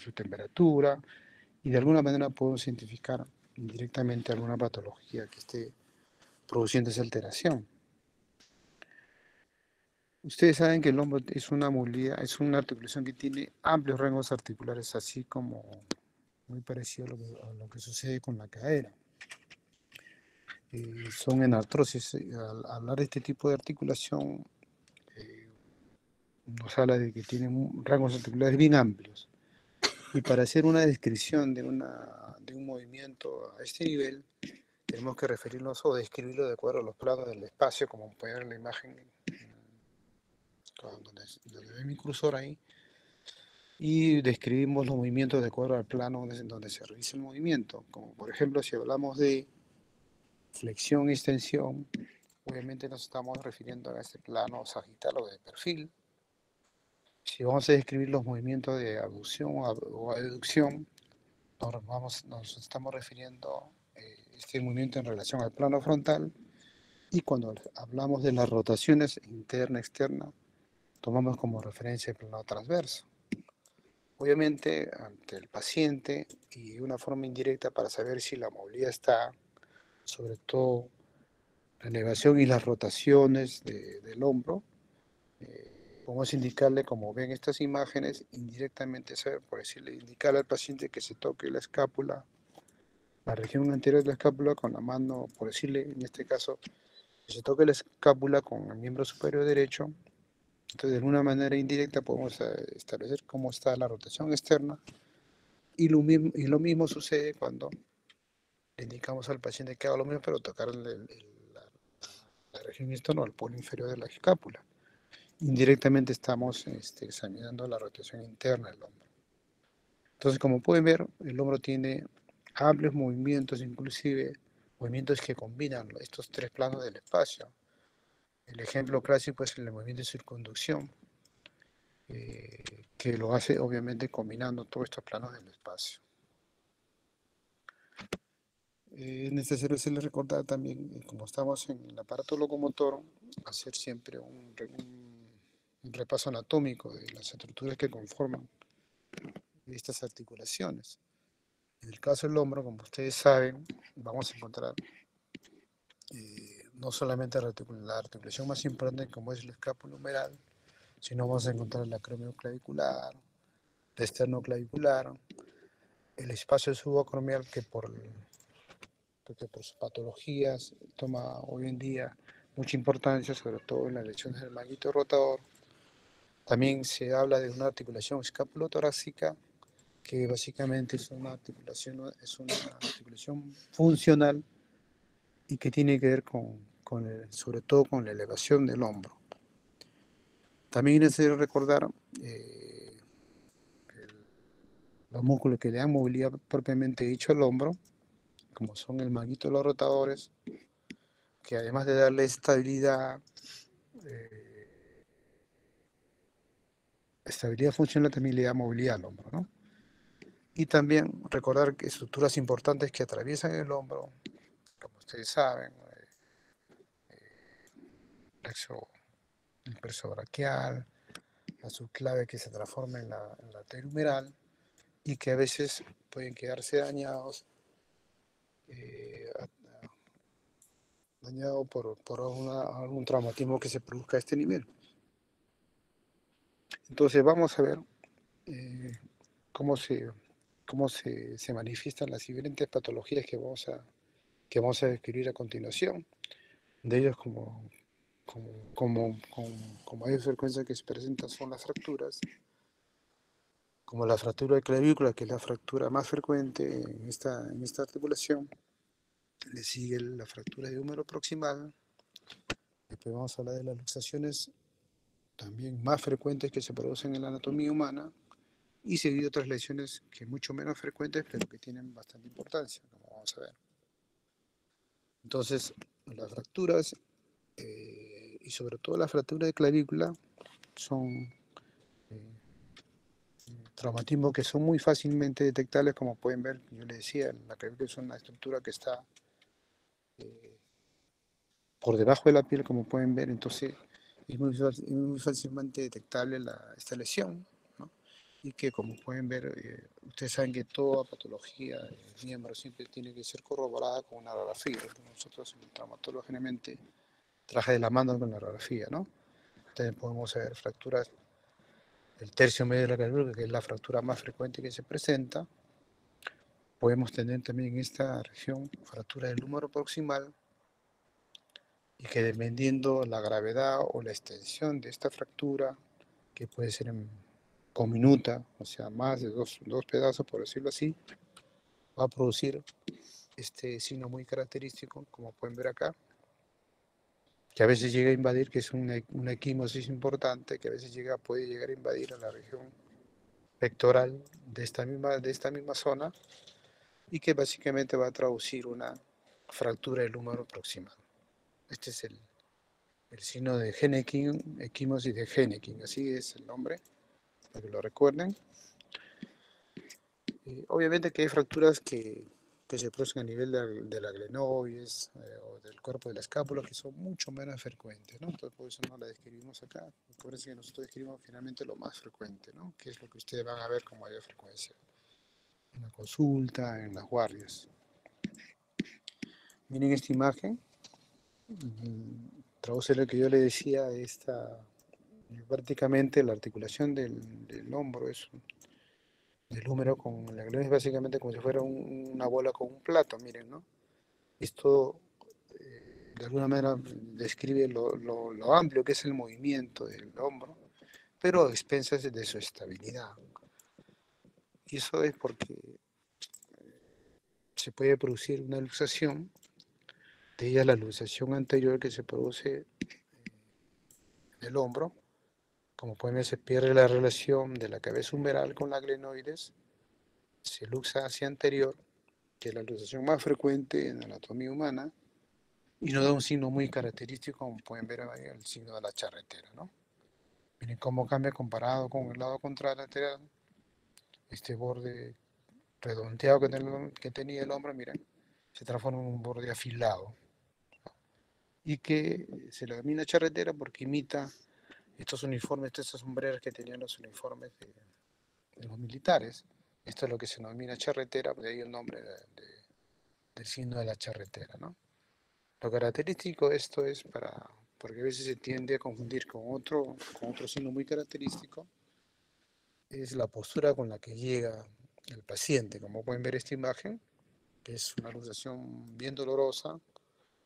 su temperatura, y de alguna manera podemos identificar indirectamente alguna patología que esté produciendo esa alteración. Ustedes saben que el hombro es una movilidad, es una articulación que tiene amplios rangos articulares, así como muy parecido a lo que sucede con la cadera. Son en artrosis. Al hablar de este tipo de articulación, eh, nos habla de que tienen rangos articulares bien amplios. Y para hacer una descripción de un movimiento a este nivel, tenemos que referirnos o describirlo de acuerdo a los planos del espacio, como puede ver en la imagen donde ve mi cursor ahí, y describimos los movimientos de acuerdo al plano donde se realiza el movimiento. Como por ejemplo, si hablamos de flexión y extensión, obviamente nos estamos refiriendo a este plano sagital o de perfil. Si vamos a describir los movimientos de abducción o aducción, nos estamos refiriendo este movimiento en relación al plano frontal, y cuando hablamos de las rotaciones interna, externa, tomamos como referencia el plano transverso. Obviamente, ante el paciente y una forma indirecta para saber si la movilidad está, sobre todo la elevación y las rotaciones del hombro, podemos indicarle, como ven estas imágenes, indirectamente, saber, por decirle, indicarle al paciente que se toque la escápula, la región anterior de la escápula con la mano, por decirle, en este caso, que se toque la escápula con el miembro superior derecho. Entonces, de alguna manera indirecta podemos establecer cómo está la rotación externa, y lo mismo sucede cuando le indicamos al paciente que haga lo mismo, pero tocar la región externa o el polo inferior de la escápula. Indirectamente estamos examinando la rotación interna del hombro. Entonces, como pueden ver, el hombro tiene amplios movimientos, inclusive movimientos que combinan estos tres planos del espacio. El ejemplo clásico es el movimiento de circunducción, que lo hace obviamente combinando todos estos planos del espacio. Es necesario hacerles recordar también, como estamos en el aparato locomotor, hacer siempre un repaso anatómico de las estructuras que conforman estas articulaciones. En el caso del hombro, como ustedes saben, vamos a encontrar no solamente la articulación más importante, como es el escápulo humeral, sino vamos a encontrar la acromioclavicular, la esternoclavicular, el espacio subacromial, porque por sus patologías toma hoy en día mucha importancia, sobre todo en las lesiones del manguito rotador. También se habla de una articulación escapulotorácica, que básicamente es una articulación funcional y que tiene que ver sobre todo con la elevación del hombro. También es necesario recordar los músculos que le dan movilidad propiamente dicho al hombro, como son el manguito de los rotadores, que además de darle estabilidad funcional, también le da movilidad al hombro, ¿no? Y también recordar que estructuras importantes que atraviesan el hombro, como ustedes saben, el plexo braquial, la subclave que se transforma en la arteria humeral, y que a veces pueden quedarse eh, dañados por algún traumatismo que se produzca a este nivel. Entonces vamos a ver eh, cómo se manifiestan las diferentes patologías que vamos a describir a continuación. De ellos, con mayor frecuencia que se presentan, son las fracturas, como la fractura de clavícula, que es la fractura más frecuente en esta articulación. Le sigue la fractura de húmero proximal. Después vamos a hablar de las luxaciones también más frecuentes que se producen en la anatomía humana, y seguido otras lesiones que mucho menos frecuentes, pero que tienen bastante importancia, como vamos a ver. Entonces, las fracturas, y sobre todo la fractura de clavícula, son traumatismos que son muy fácilmente detectables, como pueden ver. Yo les decía, la clavícula es una estructura que está por debajo de la piel, como pueden ver. Entonces es muy fácilmente detectable esta lesión, ¿no? y que, como pueden ver, ustedes saben que toda patología del miembro siempre tiene que ser corroborada con una radiografía. Nosotros en el traumatólogo generalmente traje de la mano con la radiografía, ¿no? Entonces podemos ver fracturas del tercio medio de la clavícula, que es la fractura más frecuente que se presenta. Podemos tener también en esta región fractura del húmero proximal, y que dependiendo la gravedad o la extensión de esta fractura, que puede ser cominuta, o sea, más de dos pedazos, por decirlo así, va a producir este signo muy característico, como pueden ver acá, que a veces llega a invadir, que es una equimosis importante, que a veces puede llegar a invadir a la región pectoral de esta misma zona, y que básicamente va a traducir una fractura del húmero proximal. Este es el signo de Henneking, equimosis de Henneking, así es el nombre, para que lo recuerden. Obviamente que hay fracturas que se producen a nivel de la glenoides o del cuerpo de la escápula, que son mucho menos frecuentes, ¿no? Entonces por eso no la describimos acá, por eso que nosotros describimos finalmente lo más frecuente, ¿no? Que es lo que ustedes van a ver con mayor frecuencia en la consulta, en las guardias. Miren esta imagen, traduce lo que yo le decía, prácticamente la articulación del hombro es del húmero con la glenoide, es básicamente como si fuera una bola con un plato, miren, ¿no? Esto de alguna manera describe lo amplio que es el movimiento del hombro, pero a expensas de su estabilidad. Y eso es porque se puede producir una luxación, de ella la luxación anterior que se produce en el hombro. Como pueden ver, se pierde la relación de la cabeza humeral con la glenoides, se luxa hacia anterior, que es la luxación más frecuente en la anatomía humana, y nos da un signo muy característico, como pueden ver ahí, el signo de la charretera, ¿no? Miren cómo cambia comparado con el lado contralateral, este borde redondeado que tenía el hombro, miren, se transforma en un borde afilado, y que se le denomina charretera porque imita estos uniformes, estas sombreras que tenían los uniformes de los militares. Esto es lo que se denomina charretera, de ahí el nombre del signo de la charretera, ¿no? Lo característico de esto es porque a veces se tiende a confundir con otro signo muy característico, es la postura con la que llega el paciente. Como pueden ver esta imagen, que es una luxación bien dolorosa,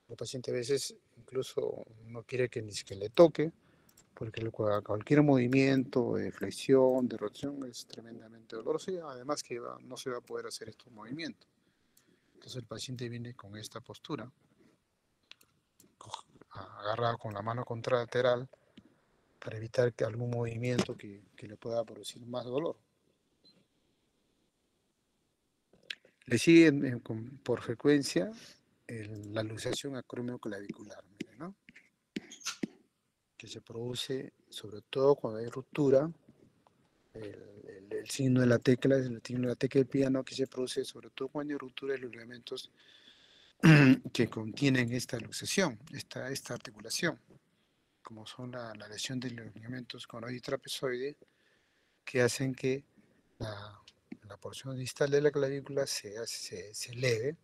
el paciente a veces incluso no quiere que ni siquiera le toque, porque cualquier movimiento de flexión, de rotación es tremendamente doloroso, y además que no se va a poder hacer estos movimientos. Entonces el paciente viene con esta postura, agarrado con la mano contralateral, para evitar que algún movimiento que le pueda producir más dolor. Le sigue por frecuencia la luxación acromioclavicular, ¿no? Que se produce sobre todo cuando hay ruptura, el signo de la tecla es el signo de la tecla del piano, que se produce sobre todo cuando hay ruptura de los ligamentos que contienen esta luxación, esta articulación, como son la lesión de los ligamentos conoide y trapezoide, que hacen que la porción distal de la clavícula se eleve,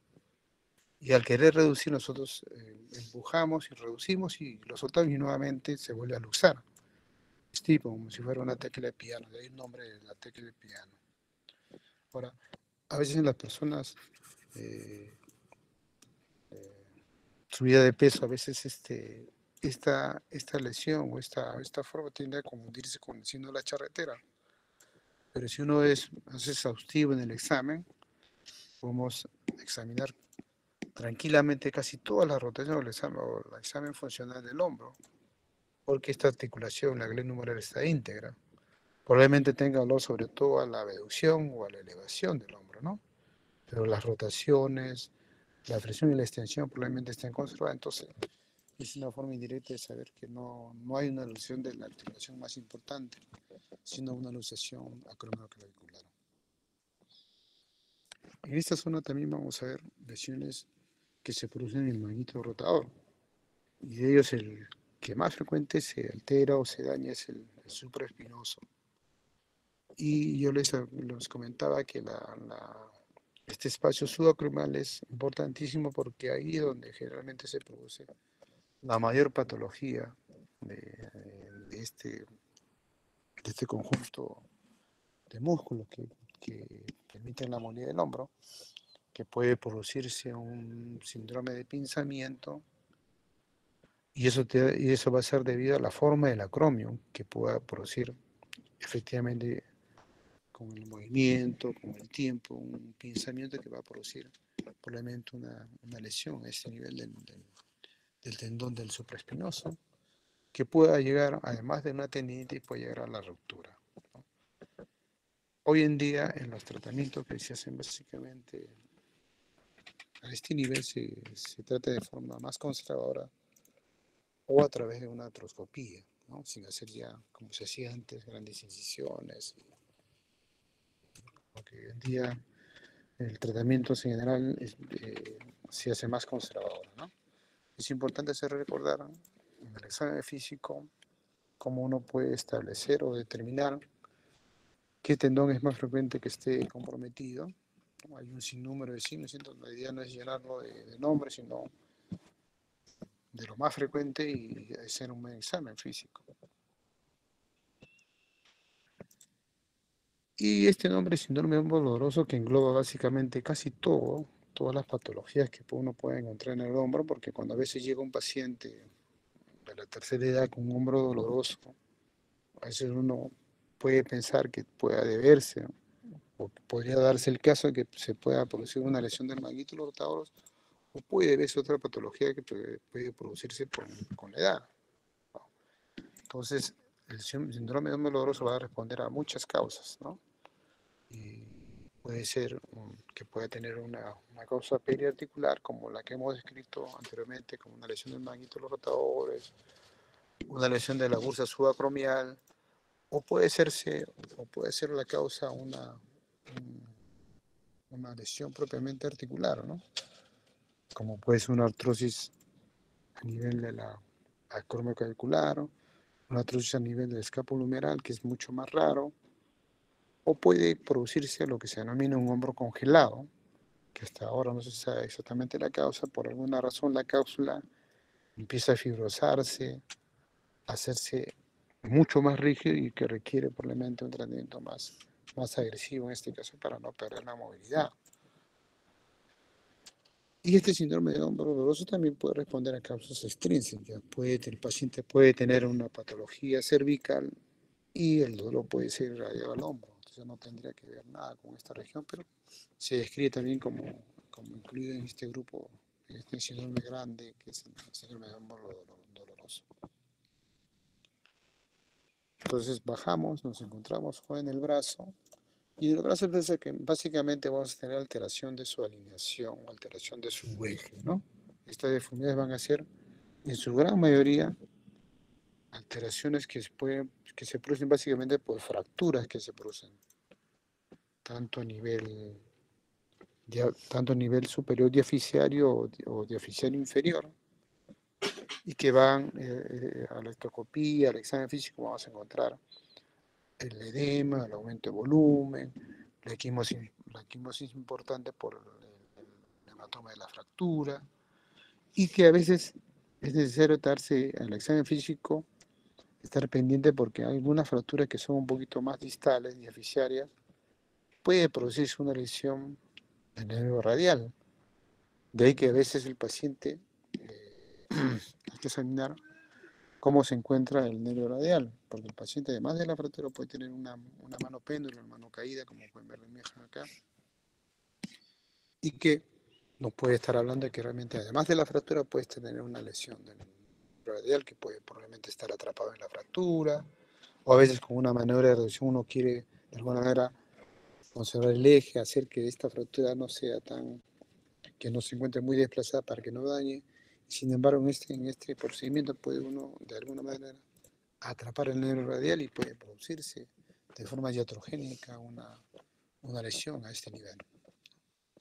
y al querer reducir nosotros empujamos y reducimos y lo soltamos y nuevamente se vuelve a luxar. Es tipo como si fuera una tecla de piano, de ahí el nombre de la tecla de piano. Ahora, a veces en las personas eh, subida de peso, a veces esta lesión o esta forma tiende a confundirse con el signo de la charretera. Pero si uno es exhaustivo en el examen, podemos examinar tranquilamente casi todas las rotaciones o el examen funcional del hombro, porque esta articulación, la glenoide humeral, está íntegra. Probablemente tenga dolor sobre todo a la abducción o a la elevación del hombro, ¿no? Pero las rotaciones, la flexión y la extensión probablemente estén conservadas. Entonces, es una forma indirecta de saber que no hay una luxación de la articulación más importante, sino una luxación acromioclavicular. En esta zona también vamos a ver lesiones que se producen en el manguito rotador, y de ellos el que más frecuente se altera o se daña es el supraespinoso. Y yo les comentaba que este espacio subacromial es importantísimo porque ahí es donde generalmente se produce la mayor patología de, de este conjunto de músculos que permiten la movilidad del hombro, que puede producirse un síndrome de pinzamiento, y eso va a ser debido a la forma del acromio que pueda producir efectivamente con el movimiento, con el tiempo, un pinzamiento que va a producir probablemente una lesión a ese nivel del tendón del supraespinoso, que pueda llegar, además de una tendinitis, puede llegar a la ruptura, ¿no? Hoy en día, en los tratamientos que se hacen básicamente a este nivel, se trata de forma más conservadora o a través de una artroscopía, ¿no? Sin hacer ya, como se hacía antes, grandes incisiones, porque hoy en día el tratamiento en general se hace más conservador, ¿no? Es importante hacer recordar en el examen físico cómo uno puede establecer o determinar qué tendón es más frecuente que esté comprometido. Hay un sinnúmero de signos, entonces la idea no es llenarlo de nombres, sino de lo más frecuente y hacer un buen examen físico. Y este nombre es síndrome de hombro doloroso que engloba básicamente casi todo, todas las patologías que uno puede encontrar en el hombro, porque cuando a veces llega un paciente de la tercera edad con un hombro doloroso, a veces uno puede pensar que pueda deberse, ¿no? O podría darse el caso de que se pueda producir una lesión del manguito de los rotadoros, o puede haberse otra patología que puede producirse con la edad, ¿no? Entonces, el síndrome de hombro doloroso va a responder a muchas causas, ¿no? Y puede ser que pueda tener una causa periarticular, como la que hemos descrito anteriormente, como una lesión del manguito de los rotadores, una lesión de la bursa subacromial, o puede ser la causa una lesión propiamente articular, ¿no? Como puede ser una artrosis a nivel de la acromioclavicular, una artrosis a nivel del escapulohumeral, que es mucho más raro, o puede producirse lo que se denomina un hombro congelado, que hasta ahora no se sabe exactamente la causa. Por alguna razón la cápsula empieza a fibrosarse, a hacerse mucho más rígido y que requiere probablemente un tratamiento más agresivo en este caso para no perder la movilidad. Y este síndrome de hombro doloroso también puede responder a causas extrínsecas. El paciente puede tener una patología cervical y el dolor puede ser irradiado al hombro. Entonces no tendría que ver nada con esta región, pero se describe también como incluido en este grupo, en este síndrome grande, que es el síndrome de hombro doloroso. Entonces bajamos, nos encontramos en el brazo, y en el brazo piensa que básicamente vamos a tener alteración de su alineación, alteración de su eje, ¿no? Estas deformidades van a ser, en su gran mayoría, alteraciones que se producen básicamente por fracturas que se producen, tanto a nivel, tanto a nivel superior diaficiario o diaficiario inferior, y que van a la electroscopía, al examen físico, vamos a encontrar el edema, el aumento de volumen, la equimosis importante por el hematoma de la fractura, y que a veces es necesario darse al examen físico, estar pendiente porque hay algunas fracturas que son un poquito más distales, diaficiarias, puede producirse una lesión del nervio radial. De ahí que a veces el paciente hay que examinar cómo se encuentra el nervio radial, porque el paciente además de la fractura puede tener una mano péndulo, una mano caída, como pueden ver en la imagen acá, y que nos puede estar hablando de que realmente además de la fractura puedes tener una lesión del nervio radial que puede probablemente estar atrapado en la fractura, o a veces con una maniobra de reducción uno quiere de alguna manera conservar el eje, hacer que esta fractura no sea que no se encuentre muy desplazada para que no dañe. Sin embargo, en este procedimiento puede uno de alguna manera atrapar el nervio radial y puede producirse de forma iatrogénica una lesión a este nivel.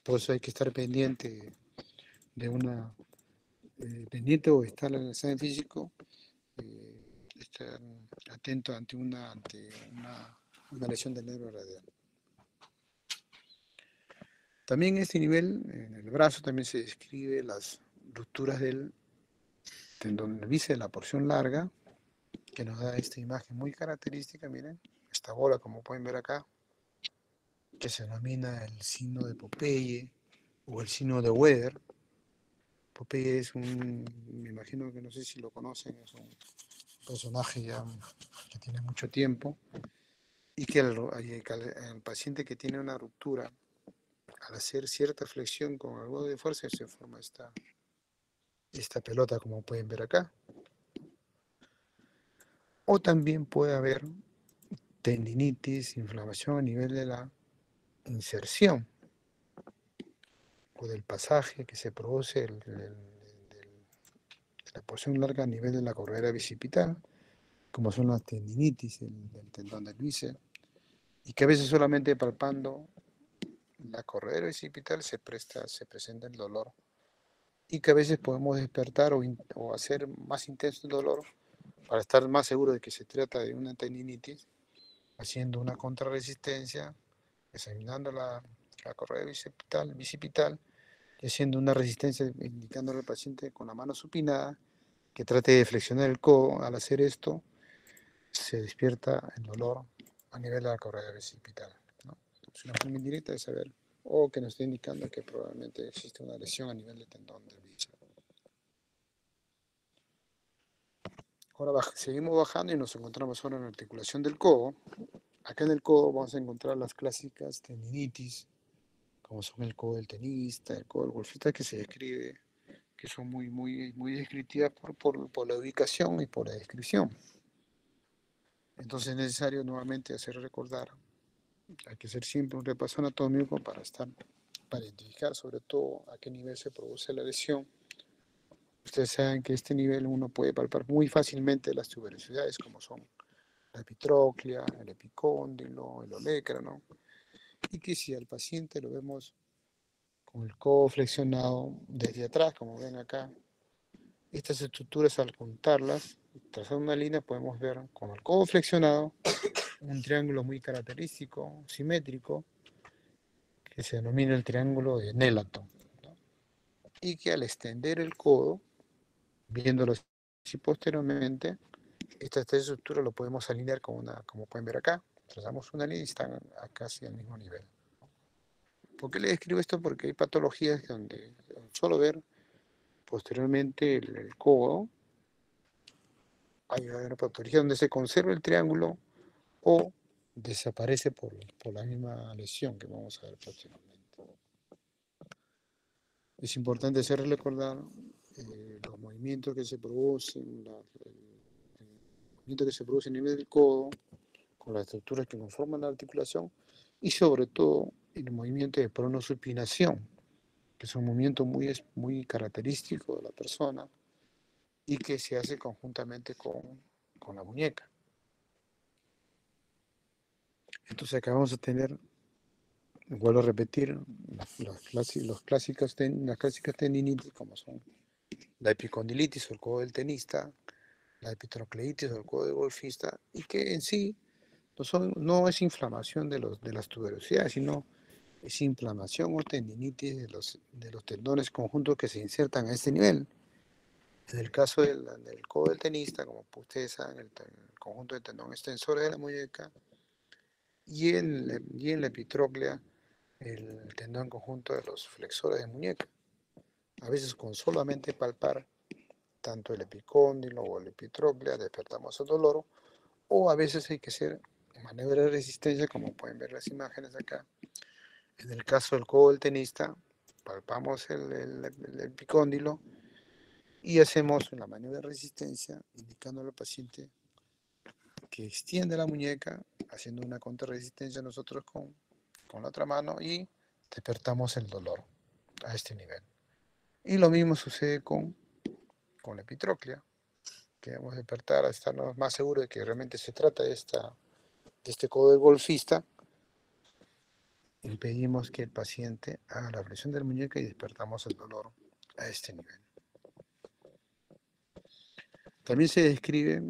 Por eso hay que estar pendiente de pendiente o estar en el examen físico, estar atento ante una una lesión del nervio radial. También en este nivel, en el brazo, también se describe las rupturas del tendón del bíceps, la porción larga, que nos da esta imagen muy característica, miren, esta bola, como pueden ver acá, que se denomina el signo de Popeye o el signo de Weber. Popeye es me imagino que no sé si lo conocen, es un personaje ya que tiene mucho tiempo y que el paciente que tiene una ruptura, al hacer cierta flexión con algo de fuerza, se forma esta pelota, como pueden ver acá. O también puede haber tendinitis, inflamación a nivel de la inserción o del pasaje que se produce de la porción larga a nivel de la corredera bicipital, como son las tendinitis del tendón del bíceps, y que a veces solamente palpando la corredera bicipital se presenta el dolor, y que a veces podemos despertar o hacer más intenso el dolor para estar más seguro de que se trata de una tendinitis, haciendo una contrarresistencia, examinando la correa bicipital y haciendo una resistencia, indicándole al paciente con la mano supinada que trate de flexionar el codo. Al hacer esto, se despierta el dolor a nivel de la correa bicipital, ¿no? Es una forma indirecta de saber, o que nos está indicando que probablemente existe una lesión a nivel del tendón del bíceps. Ahora seguimos bajando y nos encontramos ahora en la articulación del codo. Acá en el codo vamos a encontrar las clásicas tendinitis, como son el codo del tenista, el codo del golfista, que se describe, que son muy descriptivas por la ubicación y por la descripción. Entonces es necesario nuevamente hacer recordar, hay que hacer siempre un repaso anatómico para identificar sobre todo a qué nivel se produce la lesión. Ustedes saben que este nivel uno puede palpar muy fácilmente las tuberosidades, como son la epitróclea, el epicóndilo, el olecrano, y que si al paciente lo vemos con el codo flexionado desde atrás, como ven acá, estas estructuras al juntarlas, trazando una línea, podemos ver con el codo flexionado un triángulo muy característico, simétrico, que se denomina el triángulo de Nelaton, ¿no? Y que al extender el codo, viéndolo así posteriormente, estas tres estructuras lo podemos alinear con como pueden ver acá, trazamos una línea y están casi al mismo nivel. ¿Por qué le describo esto? Porque hay patologías donde solo ver posteriormente el codo, hay una patología donde se conserva el triángulo o desaparece por la misma lesión que vamos a ver próximamente. Es importante hacer recordar los movimientos que se producen, el movimiento que se produce a nivel del codo, con las estructuras que conforman la articulación, y sobre todo el movimiento de pronosupinación, que es un movimiento muy característico de la persona y que se hace conjuntamente con la muñeca. Entonces acá vamos a tener, vuelvo a repetir, las clásicas tendinitis, como son la epicondilitis o el codo del tenista, la epitrocleitis o el codo del golfista, y que en sí no es inflamación de las tuberosidades, sino es inflamación o tendinitis de los tendones conjuntos que se insertan a este nivel. En el caso del codo del tenista, como ustedes saben, el conjunto de tendón extensores de la muñeca, y en la epitróclea, el tendón conjunto de los flexores de muñeca. A veces con solamente palpar tanto el epicóndilo o el epitróclea despertamos el dolor, o a veces hay que hacer maniobra de resistencia, como pueden ver las imágenes acá. En el caso del codo del tenista, palpamos el epicóndilo y hacemos una maniobra de resistencia, indicando al paciente que extiende la muñeca, haciendo una contrarresistencia nosotros con la otra mano y despertamos el dolor a este nivel. Y lo mismo sucede con la epitróclea, que debemos despertar a estarnos más seguros de que realmente se trata de este codo del golfista. Impedimos que el paciente haga la flexión de la muñeca y despertamos el dolor a este nivel. También se describe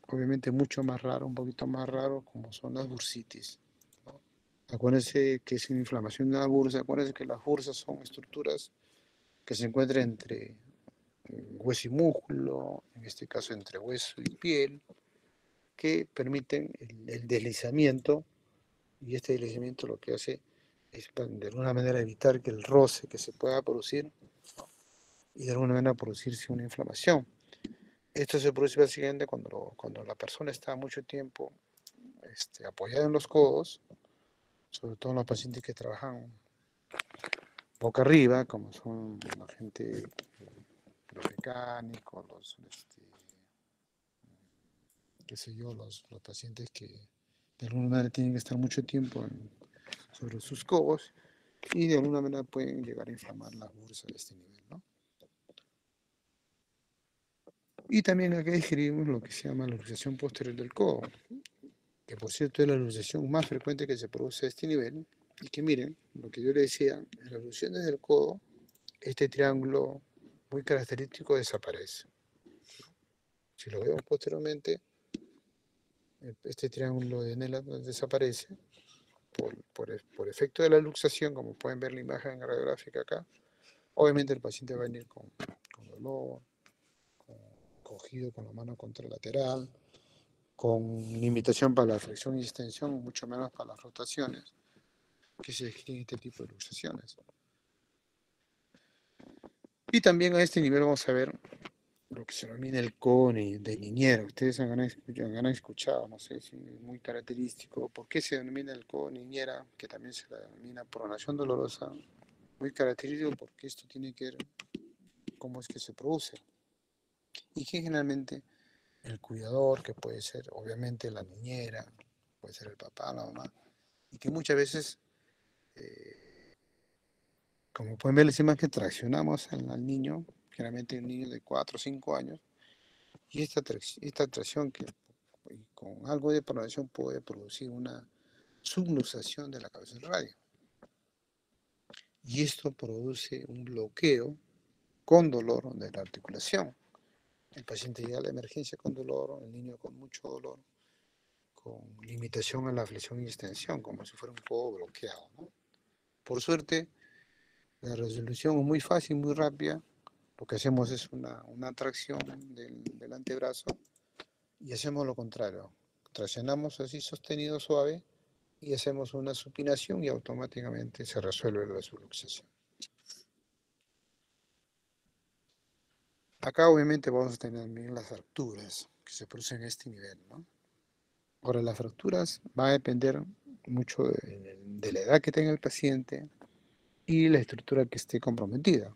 obviamente mucho más raro, un poquito más raro, como son las bursitis, ¿no? Acuérdense que es una inflamación de la bursa, acuérdense que las bursas son estructuras que se encuentran entre hueso y músculo, en este caso entre hueso y piel, que permiten el deslizamiento, y este deslizamiento lo que hace es de alguna manera evitar que el roce que se pueda producir y de alguna manera producirse una inflamación. Esto se produce básicamente cuando la persona está mucho tiempo apoyada en los codos, sobre todo en los pacientes que trabajan boca arriba, como son la gente, los mecánicos, qué sé yo, los pacientes que de alguna manera tienen que estar mucho tiempo sobre sus codos y de alguna manera pueden llegar a inflamar las bursas de este nivel, ¿no? Y también acá describimos lo que se llama la luxación posterior del codo, que por cierto es la luxación más frecuente que se produce a este nivel, y que miren, lo que yo les decía, en las luxaciones del codo, este triángulo muy característico desaparece. Si lo vemos posteriormente, este triángulo de Nella desaparece por efecto de la luxación, como pueden ver la imagen radiográfica acá. Obviamente el paciente va a venir con dolor, cogido con la mano contralateral, con limitación para la flexión y extensión, mucho menos para las rotaciones que se describen en este tipo de luxaciones. Y también a este nivel vamos a ver lo que se denomina el codo de niñera. Ustedes han escuchado, no sé si es muy característico. ¿Por qué se denomina el codo niñera? Que también se la denomina pronación dolorosa. Muy característico porque esto tiene que ver cómo es que se produce. Y que generalmente el cuidador, que puede ser obviamente la niñera, puede ser el papá, la mamá, y que muchas veces, como pueden ver, encima que traccionamos al niño, generalmente un niño de 4 o 5 años, y esta tracción que con algo de pronación puede producir una subluxación de la cabeza del radio. Y esto produce un bloqueo con dolor de la articulación. El paciente llega a la emergencia con dolor, el niño con mucho dolor, con limitación en la flexión y extensión, como si fuera un codo bloqueado, ¿no? Por suerte, la resolución es muy fácil, muy rápida. Lo que hacemos es una tracción del antebrazo y hacemos lo contrario. Traccionamos así sostenido suave y hacemos una supinación y automáticamente se resuelve la subluxación. Acá obviamente vamos a tener también las fracturas que se producen en este nivel, ¿no? Ahora, las fracturas va a depender mucho de la edad que tenga el paciente y la estructura que esté comprometida.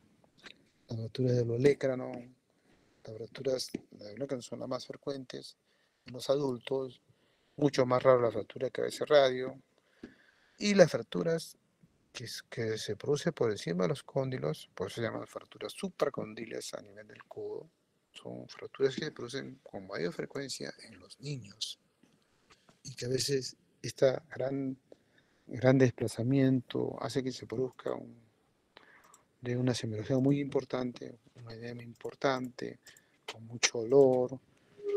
Las fracturas del olecrano, las fracturas del olecrano son las más frecuentes en los adultos, mucho más raro la fractura de cabeza radio, y las fracturas que se produce por encima de los cóndilos, por eso se llaman fracturas supracondíleas a nivel del codo, son fracturas que se producen con mayor frecuencia en los niños y que a veces este gran desplazamiento hace que se produzca de una semiología muy importante, una edema importante, con mucho olor,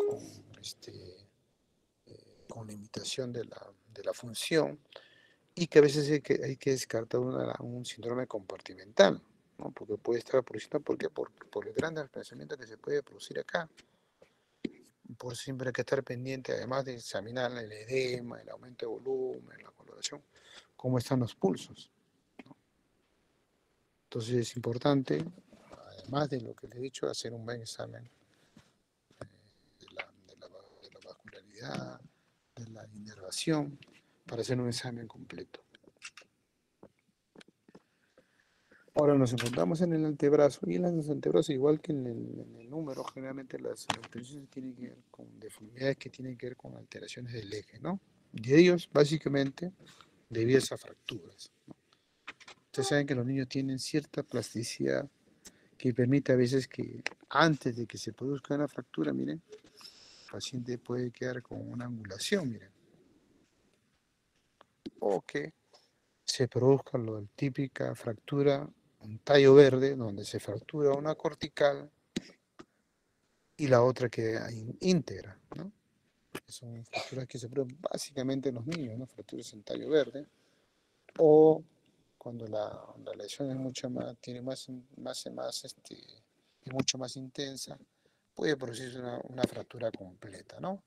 con, con limitación de la función, y que a veces hay que descartar un síndrome compartimental, ¿no? Porque puede estar produciendo por el gran desplazamiento que se puede producir acá. Por siempre hay que estar pendiente, además de examinar el edema, el aumento de volumen, la coloración, cómo están los pulsos, ¿no? Entonces es importante, además de lo que les he dicho, hacer un buen examen de la vascularidad, de la inervación, para hacer un examen completo. Ahora nos encontramos en el antebrazo, y en los antebrazos, igual que en el número, generalmente las alteraciones tienen que ver con deformidades que tienen que ver con alteraciones del eje, ¿no? De ellos, básicamente, debido a fracturas, ¿no? Ustedes saben que los niños tienen cierta plasticidad que permite a veces que antes de que se produzca una fractura, miren, el paciente puede quedar con una angulación, miren, o que se produzca la típica fractura, un tallo verde, donde se fractura una cortical y la otra queda íntegra, ¿no? que son fracturas que se producen básicamente en los niños, ¿no? Fracturas en tallo verde, o cuando la lesión es mucho más, tiene es mucho más intensa, puede producirse una fractura completa, ¿no?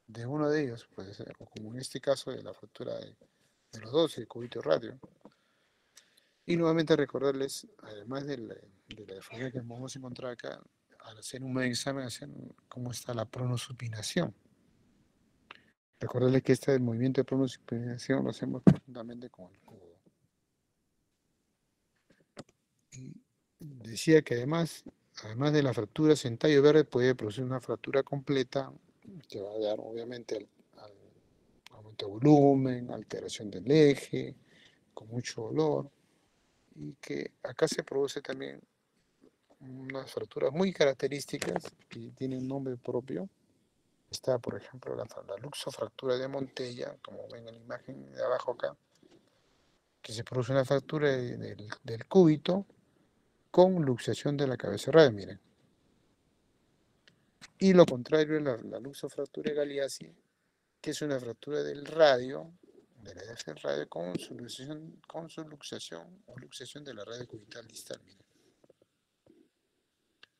De uno de ellos, puede ser, como en este caso de la fractura de los dos, el cúbito radio. Y nuevamente recordarles, además de la deformidad que vamos a encontrar acá, al hacer un buen examen, hacer cómo está la pronosupinación. Recordarles que este movimiento de pronosupinación lo hacemos conjuntamente con el codo. Y decía que además de las fracturas en tallo verde, puede producir una fractura completa que va a dar obviamente al aumento de volumen, alteración del eje, con mucho dolor, y que acá se produce también unas fracturas muy características que tienen nombre propio. Está, por ejemplo, la luxofractura de Montella, como ven en la imagen de abajo acá, que se produce una fractura del cúbito con luxación de la cabeza radio, miren. Y lo contrario es la luxofractura de Galeazzi, que es una fractura del radio, de la del radio, con su luxación o luxación de la radio cubital distal, miren.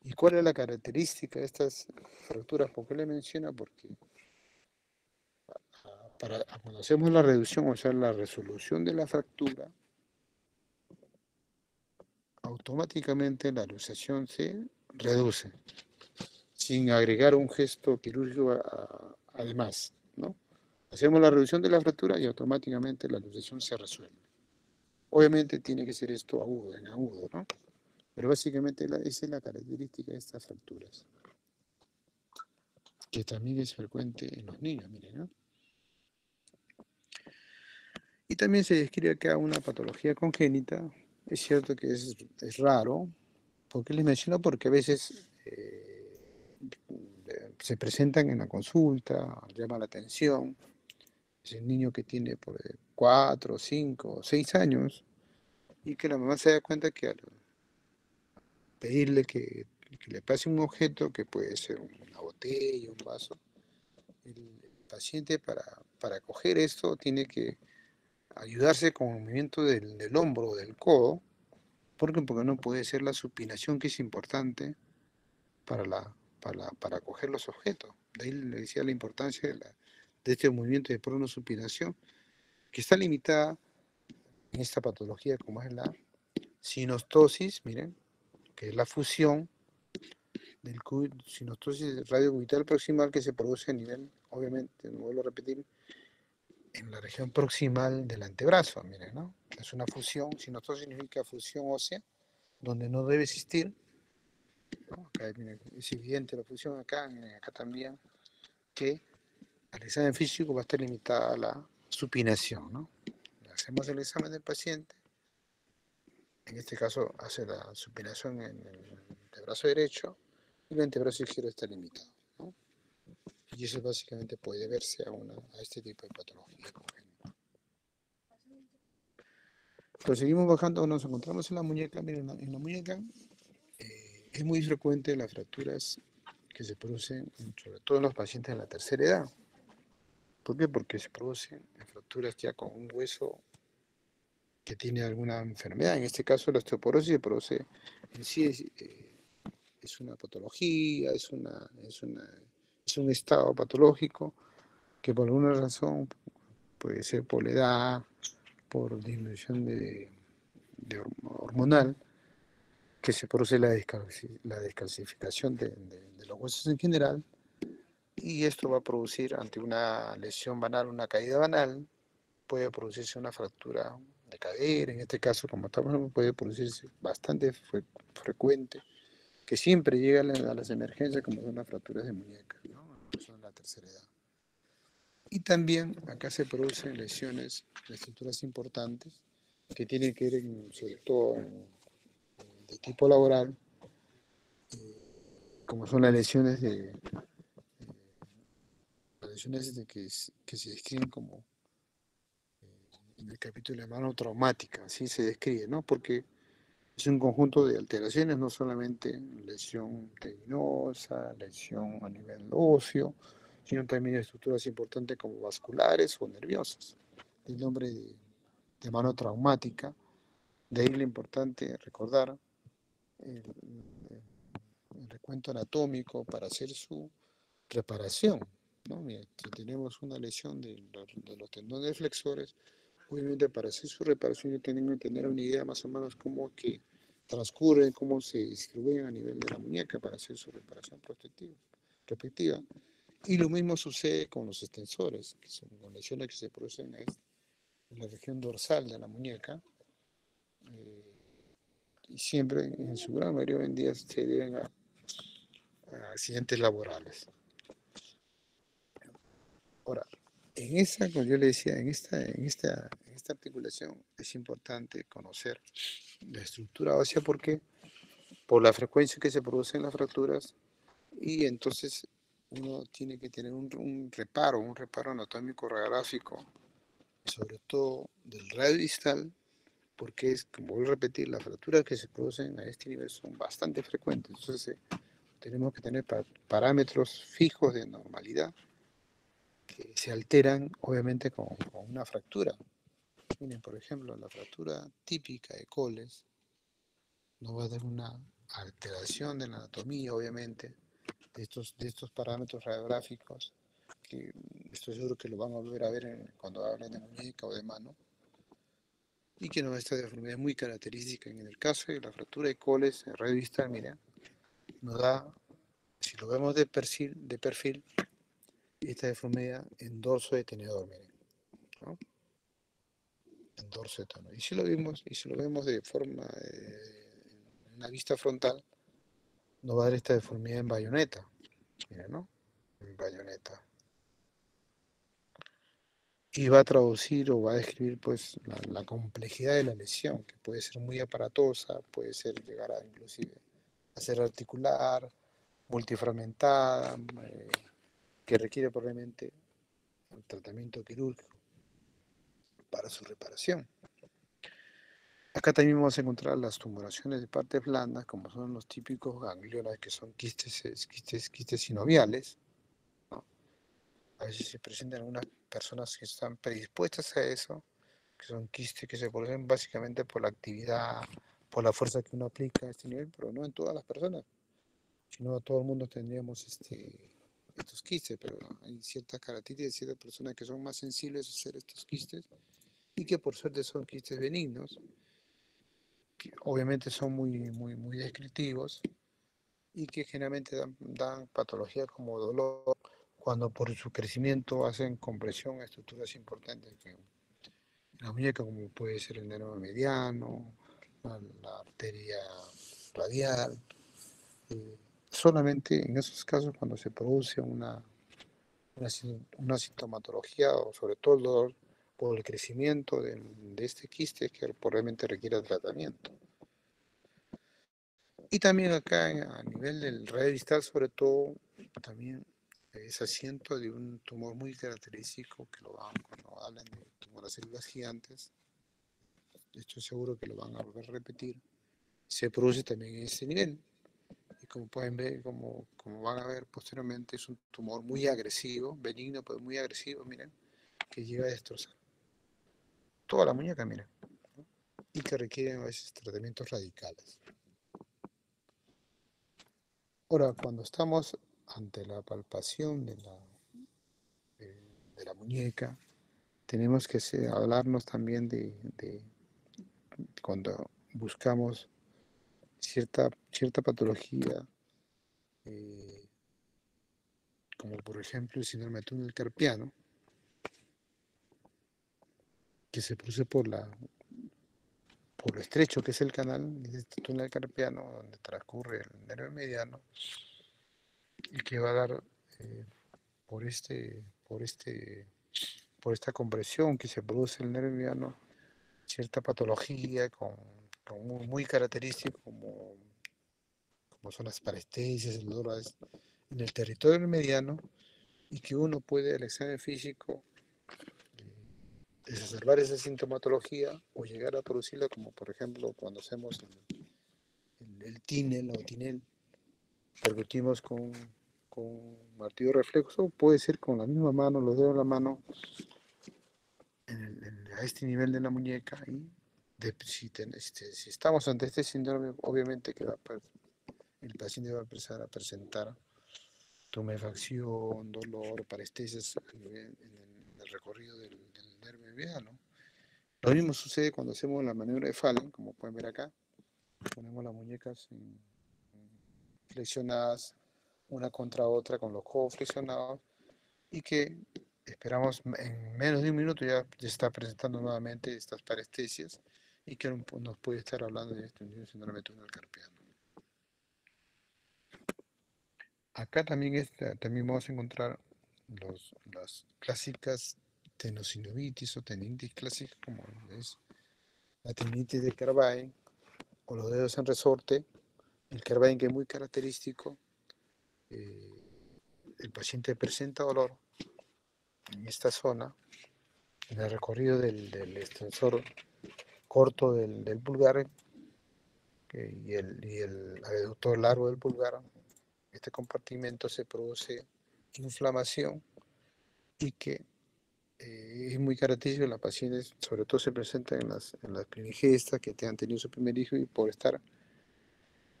¿Y cuál es la característica de estas fracturas? ¿Por qué le menciona? Porque cuando hacemos la reducción, o sea, la resolución de la fractura, automáticamente la luxación se reduce, sin agregar un gesto quirúrgico además, ¿no? Hacemos la reducción de la fractura y automáticamente la luxación se resuelve. Obviamente tiene que ser esto agudo, en agudo, ¿no? Pero básicamente esa es la característica de estas fracturas, que también es frecuente en los niños, miren, ¿no? Y también se describe acá una patología congénita. Es cierto que es raro. ¿Por qué les menciono? Porque a veces se presentan en la consulta, llama la atención. Es el niño que tiene por 4, 5, 6 años y que la mamá se da cuenta que al pedirle que le pase un objeto, que puede ser una botella, un vaso, el paciente para coger esto tiene que ayudarse con el movimiento del hombro o del codo. ¿Por qué? Porque no puede ser la supinación, que es importante para, para coger los objetos. De ahí le decía la importancia de este movimiento de pronosupinación, que está limitada en esta patología como es la sinostosis, miren, que es la fusión del sinostosis radiocubital proximal que se produce a nivel, obviamente, no vuelvo a repetir, en la región proximal del antebrazo, miren, ¿no? Es una fusión, sinostosis significa fusión ósea, donde no debe existir, ¿no? Acá, miren, es evidente la fusión acá, miren, acá también, que al examen físico va a estar limitada a la supinación, ¿no? Hacemos el examen del paciente, en este caso hace la supinación en el antebrazo derecho y el antebrazo izquierdo está limitado, ¿no? Y eso básicamente puede verse a este tipo de patología congénita. Pero seguimos bajando, nos encontramos en la muñeca. Miren, en la muñeca es muy frecuente las fracturas que se producen, sobre todo en los pacientes de la tercera edad. ¿Por qué? Porque se producen fracturas ya con un hueso que tiene alguna enfermedad. En este caso, la osteoporosis se produce en sí, es una patología, es un estado patológico que por alguna razón puede ser por la edad, por disminución hormonal, que se produce la descalcificación de los huesos en general, y esto va a producir ante una lesión banal, una caída banal, puede producirse una fractura de cadera, en este caso, como estamos hablando, puede producirse bastante frecuente, que siempre llega a las emergencias como son las fracturas de muñeca, ¿no? Son la tercera edad. Y también acá se producen lesiones de estructuras importantes que tienen que ver sobre todo de tipo laboral, como son las lesiones que se describen como en el capítulo de mano traumática, así se describe, ¿no? Porque es un conjunto de alteraciones, no solamente lesión tendinosa, lesión a nivel óseo, sino también estructuras importantes como vasculares o nerviosas. El nombre de mano traumática, de ahí lo importante recordar el, el recuento anatómico para hacer su reparación, ¿no? Mira, si tenemos una lesión de los tendones flexores, obviamente para hacer su reparación tienen que tener una idea más o menos cómo que transcurre, cómo se distribuyen a nivel de la muñeca para hacer su reparación respectiva. Y lo mismo sucede con los extensores, que son lesiones que se producen en la región dorsal de la muñeca, eh, y siempre, en su gran mayoría hoy en día, se deben a accidentes laborales. Ahora, en esa, como yo le decía, en esta articulación es importante conocer la estructura ósea porque por la frecuencia que se producen las fracturas y entonces uno tiene que tener un reparo anatómico radiográfico, sobre todo del radio distal, porque es, como voy a repetir, las fracturas que se producen a este nivel son bastante frecuentes, entonces tenemos que tener parámetros fijos de normalidad que se alteran obviamente con una fractura. Miren, por ejemplo, la fractura típica de Coles nos va a dar una alteración de la anatomía, obviamente, de estos parámetros radiográficos, que estoy seguro que lo van a volver a ver cuando hablen de muñeca o de mano, y que no, esta deformidad es muy característica. En el caso de la fractura de Coles, en radio distal, mira, nos da, si lo vemos de perfil, esta deformidad en dorso de tenedor, miren, ¿no? En dorso de tenedor. Y si lo vemos de forma, en una vista frontal, nos va a dar esta deformidad en bayoneta, mira, ¿no? En bayoneta. Y va a traducir o va a describir pues la complejidad de la lesión, que puede ser muy aparatosa, puede ser llegar a inclusive a ser articular, multifragmentada, que requiere probablemente un tratamiento quirúrgico para su reparación. Acá también vamos a encontrar las tumoraciones de partes blandas, como son los típicos gangliomas, que son quistes sinoviales, ¿no? A veces se presentan algunas personas que están predispuestas a eso, que son quistes que se producen básicamente por la actividad, por la fuerza que uno aplica a este nivel, pero no en todas las personas, sino todo el mundo tendríamos estos quistes, pero hay ciertas características de ciertas personas que son más sensibles a hacer estos quistes y que por suerte son quistes benignos, que obviamente son muy descriptivos y que generalmente dan patología como dolor cuando por su crecimiento hacen compresión a estructuras importantes que la muñeca, como puede ser el nervio mediano, la arteria radial. eh, Solamente en esos casos cuando se produce una sintomatología o sobre todo el dolor por el crecimiento de este quiste que probablemente requiera tratamiento. Y también acá a nivel del radio distal, sobre todo, también es asiento de un tumor muy característico que lo van, cuando hablan de tumor de células gigantes, estoy seguro que lo van a volver a repetir, se produce también en este nivel. Y como pueden ver, como van a ver posteriormente, es un tumor muy agresivo, benigno, pero muy agresivo, miren, que llega a destrozar toda la muñeca, miren, ¿no? Y que requieren a veces tratamientos radicales. Ahora, cuando estamos ante la palpación de la muñeca, tenemos que hablarnos también de cuando buscamos cierta patología, eh, como por ejemplo el síndrome de túnel carpiano, que se produce por lo estrecho que es el canal de este túnel carpiano, donde transcurre el nervio mediano, y que va a dar eh, por, este, por, este, por esta compresión que se produce en el nervio mediano, cierta patología con muy característica, como son las parestesias, el dolor en el territorio mediano, y que uno puede al examen físico exacerbar esa sintomatología o llegar a producirla, como por ejemplo cuando hacemos el TINEL o TINEL, percutimos con con martillo reflexo, puede ser con la misma mano, los dedos de la mano, a este nivel de la muñeca. Y si estamos ante este síndrome, obviamente que el paciente va a empezar a presentar tumefacción, dolor, parestesias en el recorrido del nervio mediano. Lo mismo sucede cuando hacemos la maniobra de Fallen, como pueden ver acá. Ponemos las muñecas flexionadas una contra otra con los codos flexionados y que esperamos en menos de un minuto ya se está presentando nuevamente estas parestesias y que nos puede estar hablando de este síndrome túnel carpiano. Acá también vamos a encontrar las clásicas tenosinovitis o tendinitis clásicas, como es la tendinitis de Carvajal o los dedos en resorte. El Carvajal, que es muy característico, el paciente presenta dolor en esta zona, en el recorrido del extensor corto del pulgar y el aductor largo del pulgar. Este compartimento se produce inflamación y que es muy característico en las pacientes, sobre todo se presenta en las primigestas que han tenido su primer hijo y por estar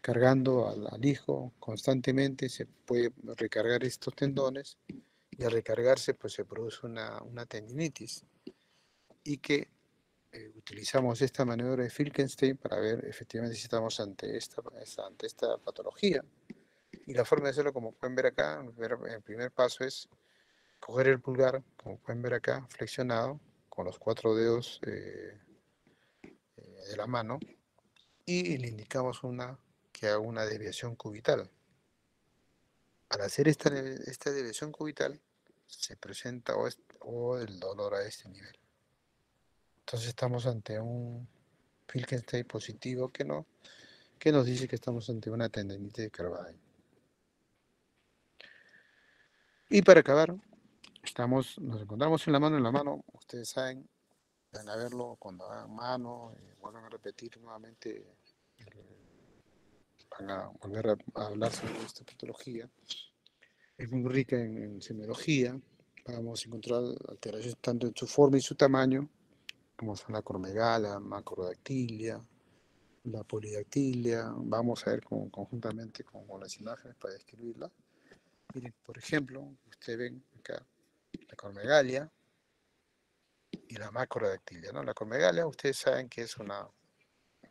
cargando al hijo constantemente se puede recargar estos tendones y al recargarse pues se produce una tendinitis y que utilizamos esta maniobra de Filkenstein para ver efectivamente si estamos ante esta patología. Y la forma de hacerlo, como pueden ver acá, el primer paso es coger el pulgar, como pueden ver acá, flexionado, con los 4 dedos de la mano, y le indicamos que haga una desviación cubital. Al hacer esta desviación cubital, se presenta o el dolor a este nivel. Entonces estamos ante un Filkenstein positivo que nos dice que estamos ante una tendinitis de Carvajal. Y para acabar, nos encontramos en la mano, ustedes saben, van a verlo cuando hagan mano, vuelvan a repetir nuevamente, van a volver a hablar sobre esta patología. Es muy rica en semiología, vamos a encontrar alteraciones tanto en su forma y su tamaño, como son la acromegalia, macrodactilia, la polidactilia. Vamos a ver conjuntamente con las imágenes para describirla. Miren, por ejemplo, ustedes ven acá la acromegalia y la macrodactilia, ¿no? La acromegalia, ustedes saben que es una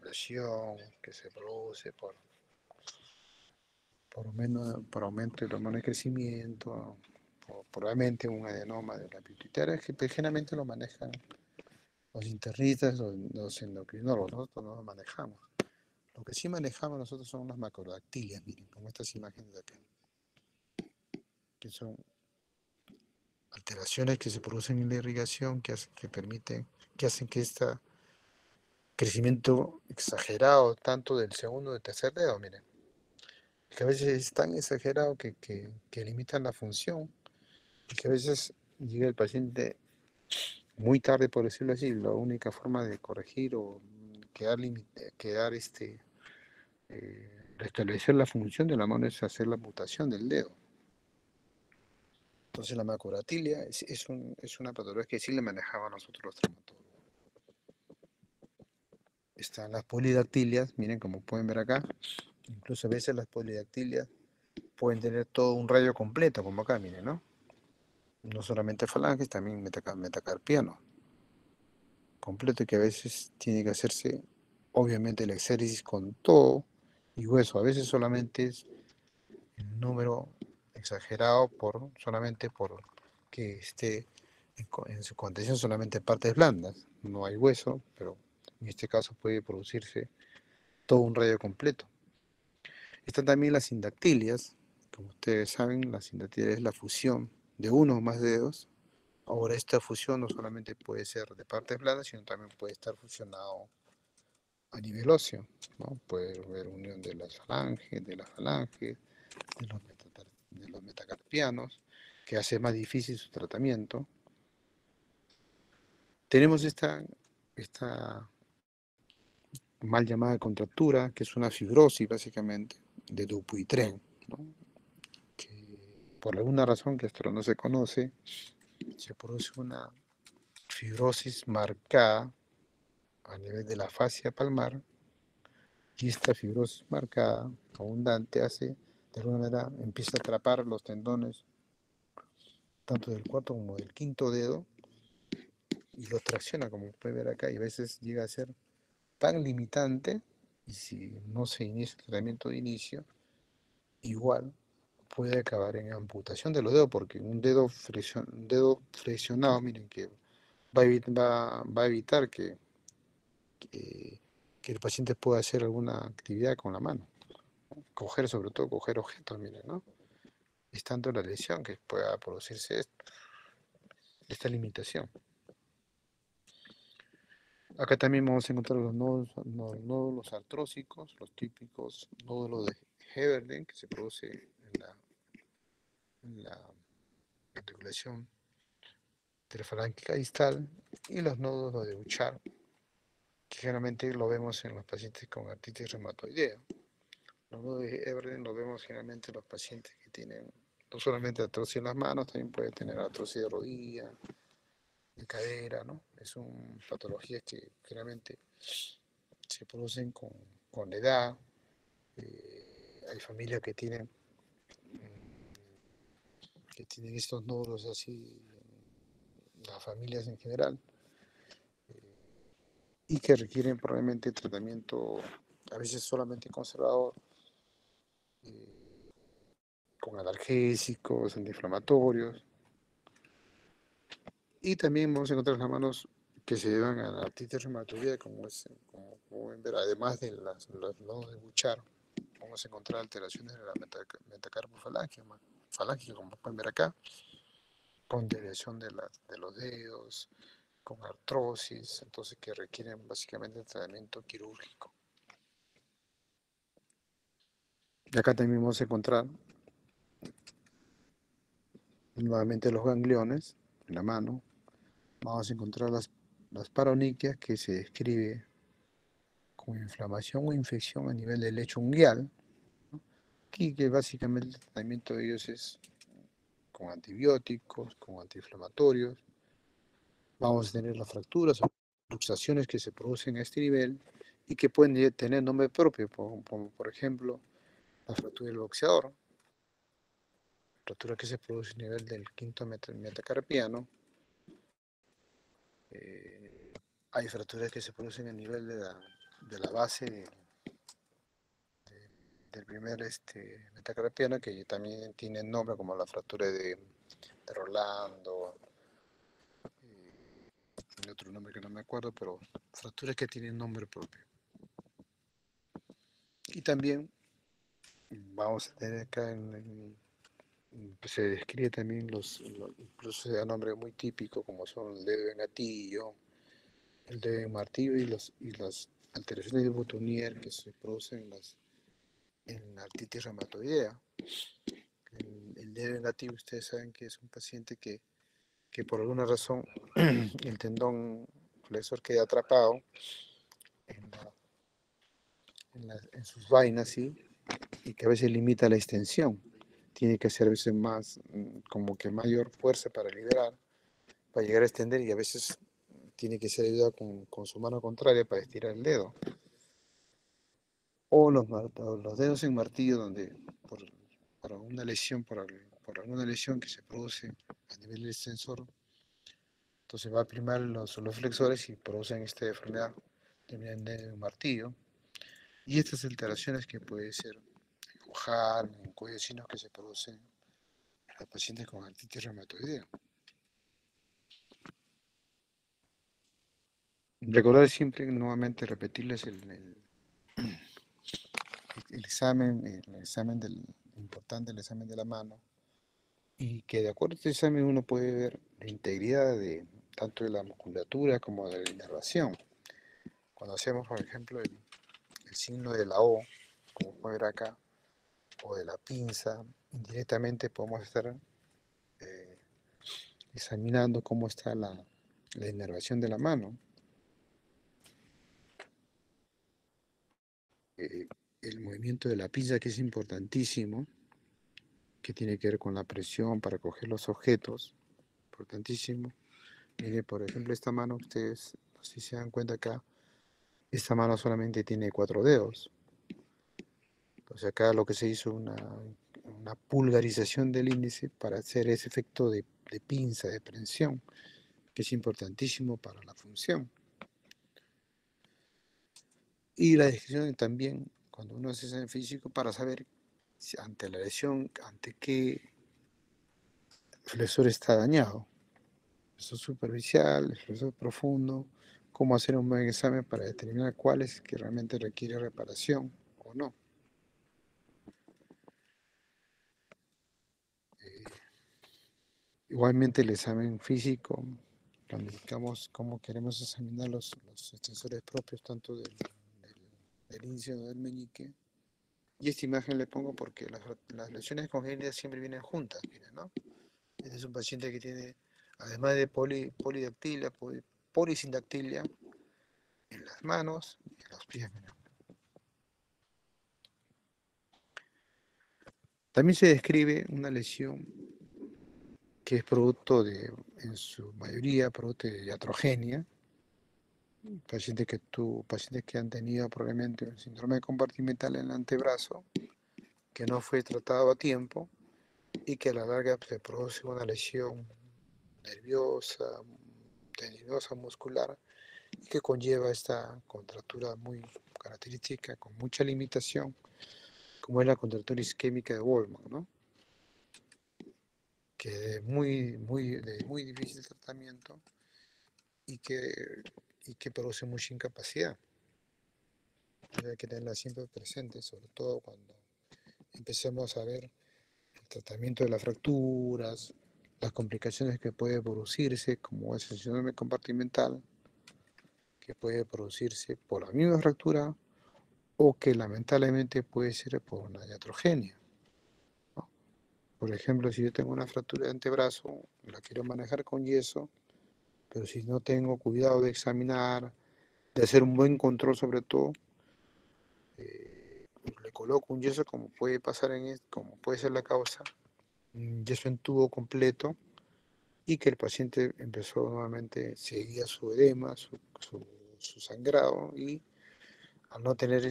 lesión que se produce por aumento del hormona de crecimiento, probablemente un adenoma de la pituitaria, que generalmente lo manejan los internistas, los endocrinólogos. Nosotros no lo manejamos. Lo que sí manejamos nosotros son las macrodactilias, miren, como estas imágenes de acá, que son alteraciones que se producen en la irrigación que hacen que este crecimiento exagerado, tanto del segundo y del tercer dedo, miren, que a veces es tan exagerado que limitan la función y que a veces llega el paciente muy tarde, por decirlo así. La única forma de corregir o restablecer la función de la mano es hacer la mutación del dedo. Entonces la macrodactilia es una patología que sí le manejaba nosotros los traumatólogos. Están las polidactilias, miren como pueden ver acá, incluso a veces las polidactilias pueden tener todo un rayo completo, como acá, miren, ¿no? No solamente falanges, también metacarpiano completo, que a veces tiene que hacerse, obviamente, el exéresis con todo y hueso. A veces solamente es el número exagerado solamente por que esté en su contención solamente partes blandas. No hay hueso, pero en este caso puede producirse todo un rayo completo. Están también las sindactilias. Como ustedes saben, la sindactilia es la fusión de uno o más dedos. Ahora, esta fusión no solamente puede ser de partes blandas, sino también puede estar fusionado a nivel óseo, ¿no? Puede haber unión de las falanges, de los metacarpianos, que hace más difícil su tratamiento. Tenemos esta mal llamada contractura, que es una fibrosis básicamente de Dupuytren, ¿no? Que por alguna razón que hasta ahora no se conoce, se produce una fibrosis marcada a nivel de la fascia palmar, y esta fibrosis marcada, abundante, hace, de alguna manera, empieza a atrapar los tendones, tanto del cuarto como del quinto dedo, y los tracciona, como puede ver acá, y a veces llega a ser tan limitante, y si no se inicia el tratamiento de inicio, igual puede acabar en amputación de los dedos, porque un dedo flexionado, miren, que va a evitar que, que el paciente pueda hacer alguna actividad con la mano, coger, sobre todo coger objetos, miren, ¿no? Es tanto la lesión que pueda producirse esta limitación. Acá también vamos a encontrar nódulos artrósicos, los típicos nódulos de Heberden, que se produce en la articulación interfalángica distal, y los nódulos de Bouchard, que generalmente lo vemos en los pacientes con artritis reumatoidea. Los nódulos de Heberden los vemos generalmente en los pacientes que tienen no solamente artrosis en las manos, también puede tener artrosis de rodilla, de cadera, ¿no? Son patologías que generalmente se producen con la edad. Hay familias que tienen estos nódulos así, las familias en general, y que requieren probablemente tratamiento, a veces solamente conservador, con analgésicos, antiinflamatorios. Y también vamos a encontrar las manos que se llevan a la artritis reumatoidea, como pueden ver, además de los nodos de Bouchard, vamos a encontrar alteraciones de la metacarpofalangia, falángica, como pueden ver acá, con deviación de los dedos, con artrosis, entonces que requieren básicamente tratamiento quirúrgico. Y acá también vamos a encontrar nuevamente los gangliones en la mano. Vamos a encontrar las paroniquias, que se describe como inflamación o infección a nivel del lecho unguial, ¿no? Y que básicamente el tratamiento de ellos es con antibióticos, con antiinflamatorios. Vamos a tener las fracturas o luxaciones que se producen a este nivel y que pueden tener nombre propio, como por ejemplo la fractura del boxeador, fractura que se produce a nivel del quinto metacarpiano. Hay fracturas que se producen a nivel de la base del primer metacarpiano, que también tienen nombre, como la fractura de Rolando, y otro nombre que no me acuerdo, pero fracturas que tienen nombre propio. Y también vamos a tener acá pues se describe también incluso se da nombre muy típico, como son el dedo de gatillo, el dedo de martillo, y las alteraciones de Boutonniere que se producen en la artritis reumatoidea. El dedo de gatillo, ustedes saben que es un paciente que por alguna razón el tendón flexor queda atrapado en, en sus vainas, ¿sí? Y que a veces limita la extensión. Tiene que hacer a veces más, como que mayor fuerza para liberar, para llegar a extender, y a veces tiene que ser ayudado con su mano contraria para estirar el dedo. O los dedos en martillo, donde por una lesión, por alguna lesión que se produce a nivel del extensor, entonces va a primar los flexores y producen esta enfermedad de martillo. Y estas alteraciones que puede ser en ojal, en cuello de sino, que se producen en los pacientes con artritis reumatoidea. Recordar siempre, nuevamente repetirles el examen importante, el examen de la mano, y que de acuerdo a este examen uno puede ver la integridad tanto de la musculatura como de la inervación. Cuando hacemos, por ejemplo, el signo de la O, como pueden ver acá, o de la pinza, indirectamente podemos estar eh, examinando cómo está la inervación de la mano. El movimiento de la pinza, que es importantísimo, que tiene que ver con la presión para coger los objetos, importantísimo. Mire, por ejemplo, esta mano, ustedes, si se dan cuenta acá, esta mano solamente tiene 4 dedos. Entonces acá lo que se hizo una pulgarización del índice para hacer ese efecto de pinza, de prensión, que es importantísimo para la función. Y la descripción también, cuando uno hace examen físico, para saber si ante la lesión, ante qué flexor está dañado. Flexor superficial, flexor profundo, cómo hacer un buen examen para determinar cuáles que realmente requiere reparación o no. Igualmente el examen físico, cuando indicamos cómo queremos examinar los extensores propios, tanto del índice o del meñique. Y esta imagen le pongo porque las lesiones congénitas siempre vienen juntas, miren, ¿no? Este es un paciente que tiene, además de polidactilia, polisindactilia, en las manos y en los pies, miren. También se describe una lesión que es producto de, en su mayoría, producto de iatrogenia, pacientes que han tenido probablemente un síndrome compartimental en el antebrazo, que no fue tratado a tiempo y que a la larga se produce una lesión nerviosa, tendinosa, muscular, y que conlleva esta contractura muy característica, con mucha limitación, como es la contractura isquémica de Wolman, ¿no? Que es de muy difícil tratamiento y que produce mucha incapacidad. Hay que tenerla siempre presente, sobre todo cuando empecemos a ver el tratamiento de las fracturas, las complicaciones que puede producirse, como es el síndrome compartimental, que puede producirse por la misma fractura o que lamentablemente puede ser por una iatrogenia, ¿no? Por ejemplo, si yo tengo una fractura de antebrazo, la quiero manejar con yeso, pero si no tengo cuidado de examinar, de hacer un buen control sobre todo, le coloco un yeso como puede pasar como puede ser la causa, un yeso en tubo completo, y que el paciente empezó nuevamente, seguía su edema, su sangrado, y al no tener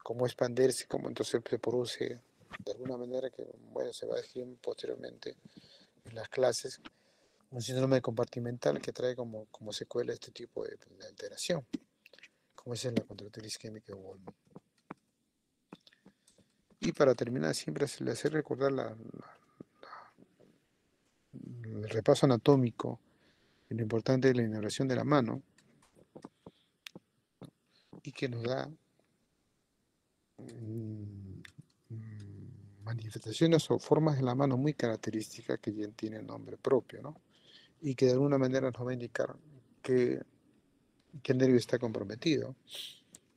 cómo expandirse, como entonces se produce de alguna manera que, bueno, se va a decir posteriormente en las clases, un síndrome compartimental que trae como secuela este tipo de alteración, como es en la contractura isquémica de Wolman. Y para terminar, siempre se le hace recordar el repaso anatómico y lo importante de la inervación de la mano, y que nos da manifestaciones o formas de la mano muy características que ya tienen nombre propio, ¿no? Y que de alguna manera nos va a indicar qué nervio está comprometido.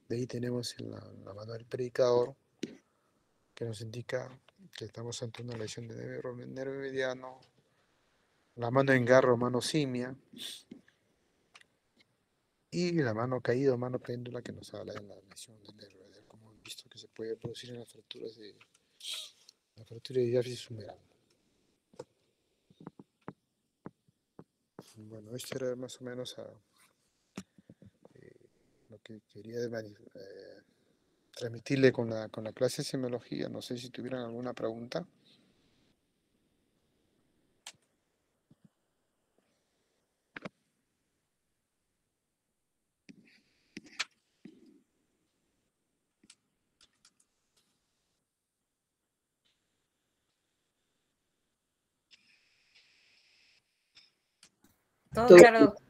De ahí tenemos en la mano del predicador, que nos indica que estamos ante una lesión de nervio mediano, la mano en garro, mano simia, y la mano caída o mano péndula, que nos habla de la lesión del nervio, como hemos visto que se puede producir en las fracturas la fractura de diáfisis humeral. Bueno, esto era más o menos lo que quería transmitirle con la clase de semiología. No sé si tuvieran alguna pregunta. Todo claro, doctor.